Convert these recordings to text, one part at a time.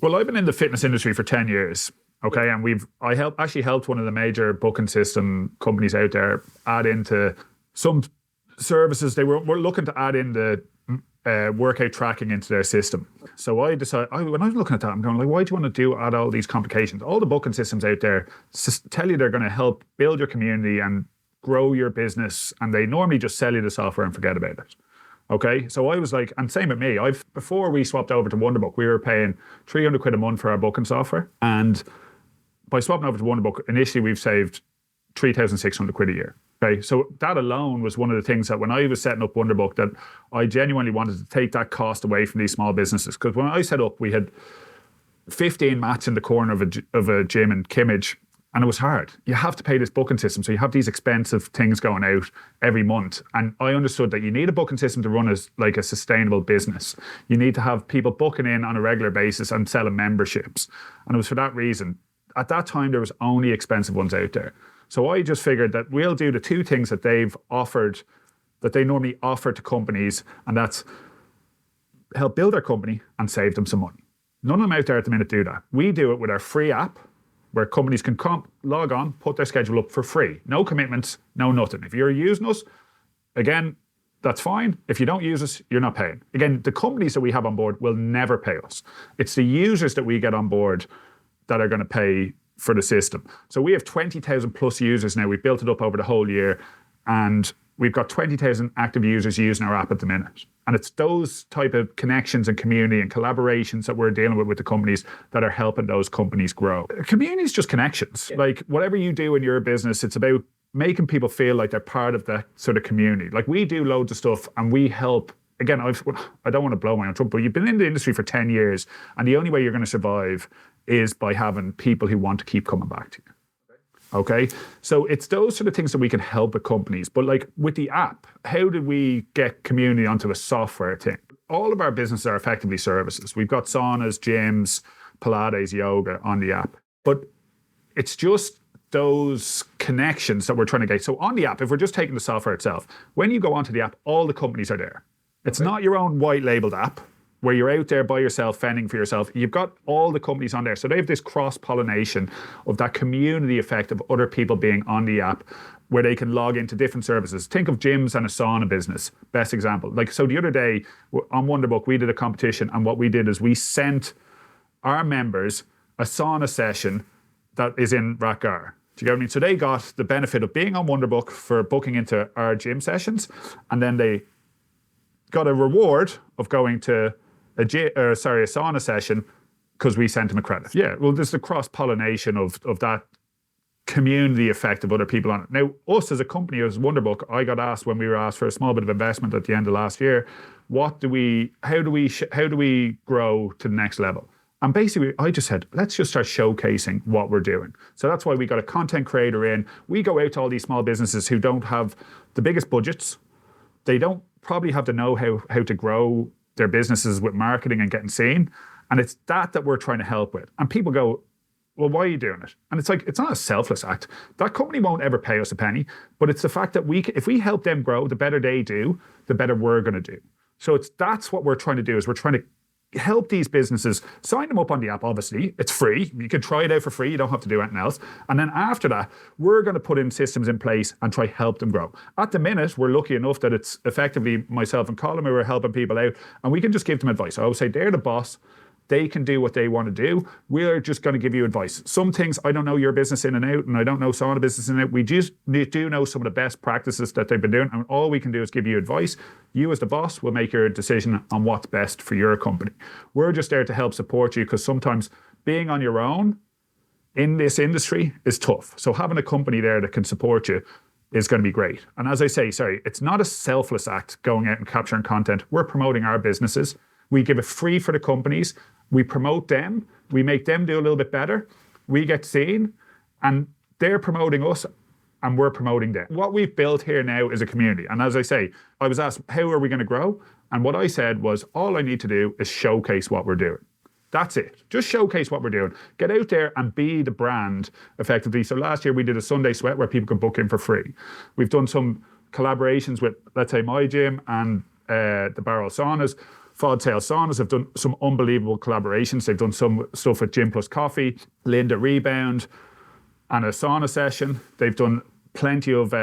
Well, I've been in the fitness industry for 10 years. Okay. And actually helped one of the major booking system companies out there add into some services. We're looking to add in the workout tracking into their system. So I decided, when I was looking at that, I'm going like, why do you want to add all these complications? All the booking systems out there tell you they're going to help build your community and grow your business. And they normally just sell you the software and forget about it. Okay, so I was like, and same with me. Before we swapped over to Wunderbook, we were paying 300 quid a month for our booking software. And by swapping over to Wunderbook, initially we've saved 3,600 quid a year. Okay, so that alone was one of the things that when I was setting up Wunderbook, that I genuinely wanted to take that cost away from these small businesses. Because when I set up, we had 15 mats in the corner of a gym in Kimmage, and it was hard. You have to pay this booking system, so you have these expensive things going out every month. And I understood that you need a booking system to run as like a sustainable business. You need to have people booking in on a regular basis and selling memberships. And it was for that reason. At that time, there was only expensive ones out there. So I just figured that we'll do the two things that they've offered, that they normally offer to companies, and that's help build their company and save them some money. None of them out there at the minute do that. We do it with our free app, where companies can log on, put their schedule up for free. No commitments, no nothing. If you're using us, again, that's fine. If you don't use us, you're not paying. Again, the companies that we have on board will never pay us. It's the users that we get on board that are going to pay for the system. So we have 20,000 plus users now. We've built it up over the whole year, and we've got 20,000 active users using our app at the minute. And it's those type of connections and community and collaborations that we're dealing with the companies that are helping those companies grow. Community is just connections. Yeah. Like whatever you do in your business, it's about making people feel like they're part of that sort of community. Like we do loads of stuff and we help. Again, I don't want to blow my own trumpet, but you've been in the industry for 10 years, and the only way you're going to survive is by having people who want to keep coming back to you. Okay, so it's those sort of things that we can help with companies. But like with the app, how did we get community onto a software thing? All of our businesses are effectively services. We've got saunas, gyms, Pilates, yoga on the app. But it's just those connections that we're trying to get. So on the app, if we're just taking the software itself, when you go onto the app, all the companies are there. It's not your own white labeled app where you're out there by yourself, fending for yourself. You've got all the companies on there. So they have this cross-pollination of that community effect of other people being on the app where they can log into different services. Think of gyms and a sauna business, best example. Like, so the other day on Wunderbook, we did a competition, and what we did is we sent our members a sauna session that is in Rathgar. Do you get what I mean? So they got the benefit of being on Wunderbook for booking into our gym sessions, and then they got a reward of going to a sauna session because we sent them a credit. Yeah, well, there's the cross-pollination of that community effect of other people on it. Now, us as a company, as Wunderbook, I got asked when we were asked for a small bit of investment at the end of last year, how do we grow to the next level? And basically, I just said, let's just start showcasing what we're doing. So that's why we got a content creator in. We go out to all these small businesses who don't have the biggest budgets. They don't probably have to know how to grow their businesses with marketing and getting seen. And it's that we're trying to help with. And people go, well, why are you doing it? And it's like, it's not a selfless act. That company won't ever pay us a penny, but it's the fact that if we help them grow, the better they do, the better we're going to do. So that's what we're trying to do, is we're trying to help these businesses, sign them up on the app. Obviously, it's free. You can try it out for free. You don't have to do anything else. And then after that, we're going to put in systems in place and try help them grow. At the minute, we're lucky enough that it's effectively myself and Colin who are helping people out, and we can just give them advice. I would say they're the boss. They can do what they want to do. We're just going to give you advice. Some things, I don't know your business in and out, and I don't know sauna business in and out. We just do know some of the best practices that they've been doing, and all we can do is give you advice. You as the boss will make your decision on what's best for your company. We're just there to help support you, because sometimes being on your own in this industry is tough. So having a company there that can support you is going to be great. And as I say, it's not a selfless act going out and capturing content. We're promoting our businesses. We give it free for the companies. We promote them. We make them do a little bit better. We get seen, and they're promoting us, and we're promoting them. What we've built here now is a community. And as I say, I was asked, how are we going to grow? And what I said was, all I need to do is showcase what we're doing. That's it. Just showcase what we're doing. Get out there and be the brand effectively. So last year we did a Sunday sweat where people could book in for free. We've done some collaborations with, let's say, my gym and the Barrel Saunas. Fod Tail Saunas have done some unbelievable collaborations. They've done some stuff with Gym Plus Coffee, Linda Rebound, and a sauna session. They've done plenty of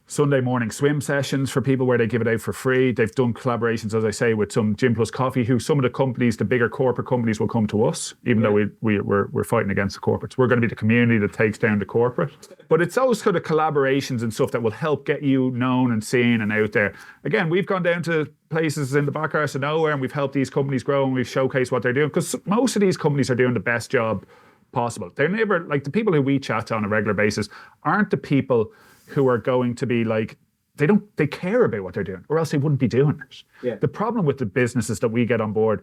Sunday morning swim sessions for people where they give it out for free. They've done collaborations, as I say, with some Gym Plus Coffee, who some of the companies, the bigger corporate companies, will come to us, even though we're fighting against the corporates. We're going to be the community that takes down the corporate. But it's those sort of collaborations and stuff that will help get you known and seen and out there. Again, we've gone down to places in the back arse of nowhere and we've helped these companies grow and we've showcased what they're doing, because most of these companies are doing the best job possible. They're never, like, the people who we chat to on a regular basis aren't the people who are going to be like, they care about what they're doing, or else they wouldn't be doing it. Yeah. The problem with the businesses that we get on board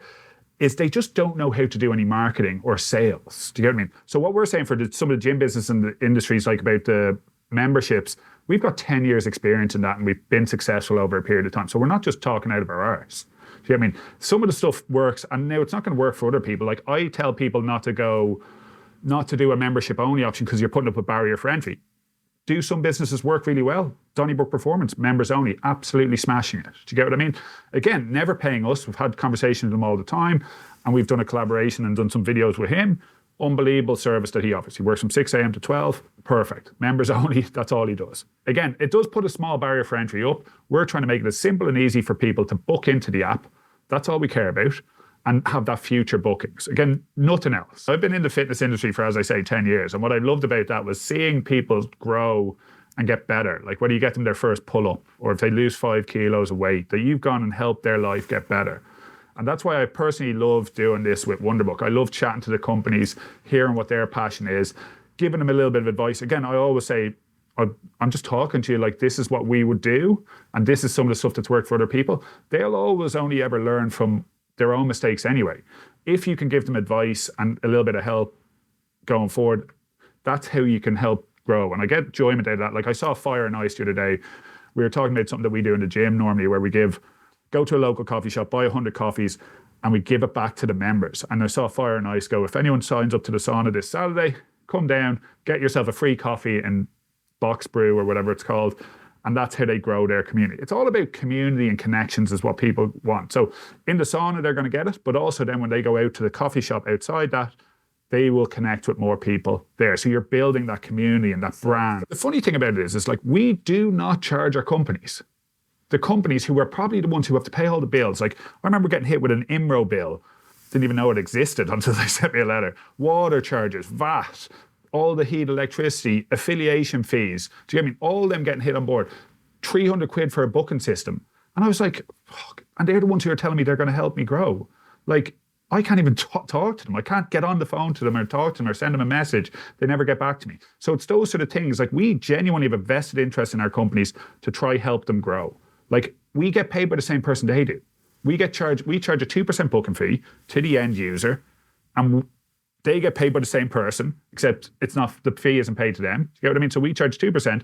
is they just don't know how to do any marketing or sales. Do you get what I mean? So what we're saying for some of the gym business and the industries, like about the memberships, we've got 10 years experience in that and we've been successful over a period of time. So we're not just talking out of our arse. Do you get what I mean? Some of the stuff works, and now it's not going to work for other people. Like, I tell people not to do a membership only option because you're putting up a barrier for entry. Do some businesses work really well? Donnybrook Performance, members only, absolutely smashing it. Do you get what I mean? Again, never paying us. We've had conversations with him all the time, and we've done a collaboration and done some videos with him. Unbelievable service that he offers. He works from 6 a.m. to 12. Perfect. Members only, that's all he does. Again, it does put a small barrier for entry up. We're trying to make it as simple and easy for people to book into the app. That's all we care about. And have that future bookings. Again, nothing else. I've been in the fitness industry for, as I say, 10 years. And what I loved about that was seeing people grow and get better. Like, whether you get them their first pull-up or if they lose 5 kilos of weight, that you've gone and helped their life get better. And that's why I personally love doing this with Wunderbook. I love chatting to the companies, hearing what their passion is, giving them a little bit of advice. Again, I always say, I'm just talking to you like this is what we would do. And this is some of the stuff that's worked for other people. They'll always only ever learn from their own mistakes anyway. If you can give them advice and a little bit of help going forward, that's how you can help grow. And I get enjoyment out of that. Like, I saw Fire and Ice the other day. We were talking about something that we do in the gym normally, where we go to a local coffee shop, buy 100 coffees, and we give it back to the members. And I saw Fire and Ice go, if anyone signs up to the sauna this Saturday, come down, get yourself a free coffee in Box Brew or whatever it's called. And that's how they grow their community. It's all about community and connections is what people want. So in the sauna, they're going to get it, but also then when they go out to the coffee shop outside that, they will connect with more people there. So you're building that community and that brand. The funny thing about it is like, we do not charge our companies. The companies who are probably the ones who have to pay all the bills. Like, I remember getting hit with an IMRO bill. Didn't even know it existed until they sent me a letter. Water charges, VAT, all the heat, electricity, affiliation fees. Do you get me? All them getting hit on board. 300 quid for a booking system. And I was like, fuck. And they're the ones who are telling me they're going to help me grow. Like, I can't even talk to them. I can't get on the phone to them or talk to them or send them a message. They never get back to me. So it's those sort of things. Like, we genuinely have a vested interest in our companies to try help them grow. Like, we get paid by the same person they do. We charge a 2% booking fee to the end user, and they get paid by the same person, except the fee isn't paid to them. You get what I mean? So we charge 2%.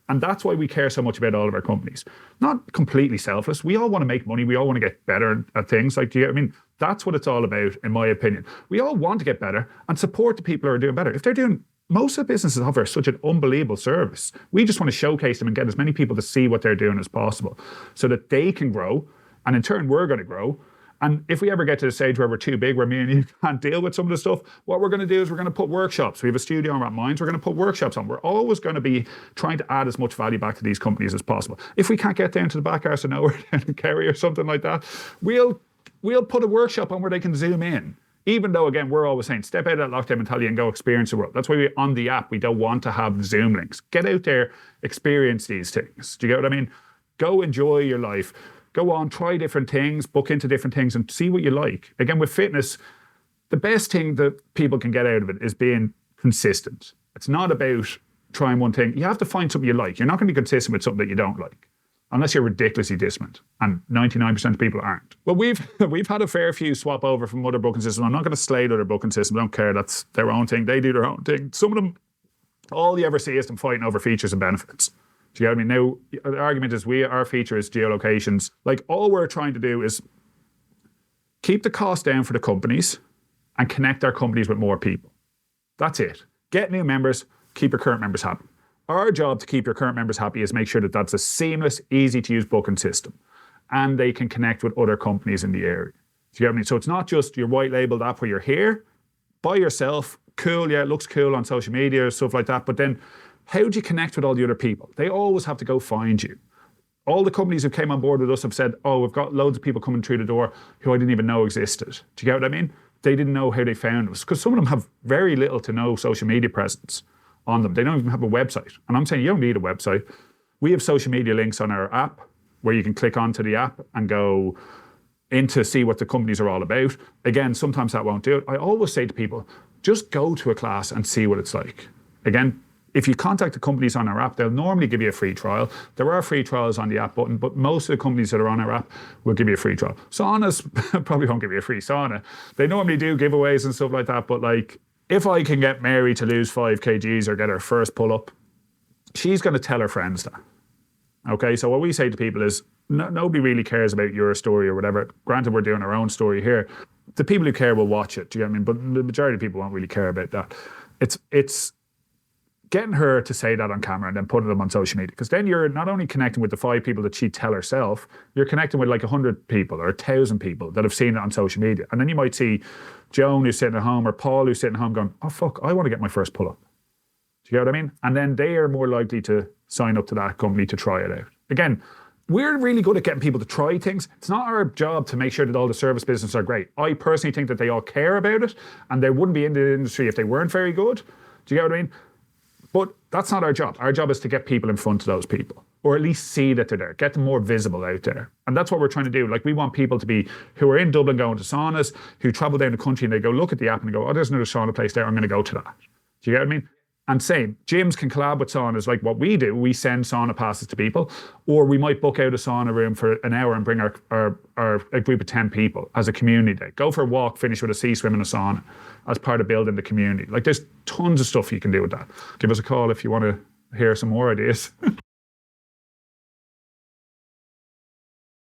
And that's why we care so much about all of our companies. Not completely selfless. We all want to make money. We all want to get better at things. Like, do you get what I mean? That's what it's all about, in my opinion. We all want to get better and support the people who are doing better. If they're doing, most of the businesses offer such an unbelievable service. We just want to showcase them and get as many people to see what they're doing as possible so that they can grow. And in turn, we're going to grow. And if we ever get to the stage where we're too big, where me and you can't deal with some of the stuff, what we're going to do is we're going to put workshops. We have a studio on Rat Minds. We're going to put workshops on. We're always going to be trying to add as much value back to these companies as possible. If we can't get down to the back arse of nowhere down in Kerry or something like that, we'll put a workshop on where they can zoom in. Even though, again, we're always saying, step out of that lockdown mentality and go experience the world. That's why on the app, we don't want to have Zoom links. Get out there, experience these things. Do you get what I mean? Go enjoy your life. Go on, try different things, book into different things and see what you like. Again, with fitness, the best thing that people can get out of it is being consistent. It's not about trying one thing. You have to find something you like. You're not going to be consistent with something that you don't like, unless you're ridiculously disciplined. And 99% of people aren't. Well, we've had a fair few swap over from other booking systems. I'm not going to slate other booking systems. I don't care. That's their own thing. They do their own thing. Some of them, all you ever see is them fighting over features and benefits. Do you get what I mean? Now, the argument is our feature is geolocations. Like, all we're trying to do is keep the cost down for the companies and connect our companies with more people. That's it. Get new members, keep your current members happy. Our job to keep your current members happy is make sure that that's a seamless, easy to use booking system. and they can connect with other companies in the area. Do you get what I mean? So it's not just your white labeled app where you're here by yourself. Cool, yeah, it looks cool on social media or stuff like that. But then how do you connect with all the other people? They always have to go find you. All the companies who came on board with us have said, oh, we've got loads of people coming through the door who I didn't even know existed. Do you get what I mean? They didn't know how they found us, because some of them have very little to no social media presence on them. They don't even have a website. And I'm saying you don't need a website. We have social media links on our app where you can click onto the app and go into see what the companies are all about. Again, sometimes that won't do it. I always say to people, just go to a class and see what it's like. Again, if you contact the companies on our app, they'll normally give you a free trial. There are free trials on the app button, but most of the companies that are on our app will give you a free trial. Saunas probably won't give you a free sauna. They normally do giveaways and stuff like that, but like, if I can get Mary to lose 5 kgs or get her first pull-up, she's going to tell her friends that. Okay, so what we say to people is, nobody really cares about your story or whatever. Granted, we're doing our own story here. The people who care will watch it, do you know what I mean? But the majority of people won't really care about that. It's getting her to say that on camera and then putting them on social media. Because then you're not only connecting with the 5 people that she'd tell herself, you're connecting with like 100 people or 1,000 people that have seen it on social media. And then you might see Joan who's sitting at home or Paul who's sitting at home going, oh fuck, I want to get my first pull-up. Do you get what I mean? And then they are more likely to sign up to that company to try it out. Again, we're really good at getting people to try things. It's not our job to make sure that all the service businesses are great. I personally think that they all care about it and they wouldn't be in the industry if they weren't very good. Do you get what I mean? But that's not our job. Our job is to get people in front of those people, or at least see that they're there, get them more visible out there. And that's what we're trying to do. Like, we want people to be, who are in Dublin going to saunas, who travel down the country and they go look at the app and they go, oh, there's another sauna place there, I'm going to go to that. Do you get what I mean? And same, gyms can collab with saunas like what we do. We send sauna passes to people, or we might book out a sauna room for an hour and bring a group of 10 people as a community day. Go for a walk, finish with a sea swim in a sauna as part of building the community. Like, there's tons of stuff you can do with that. Give us a call if you want to hear some more ideas.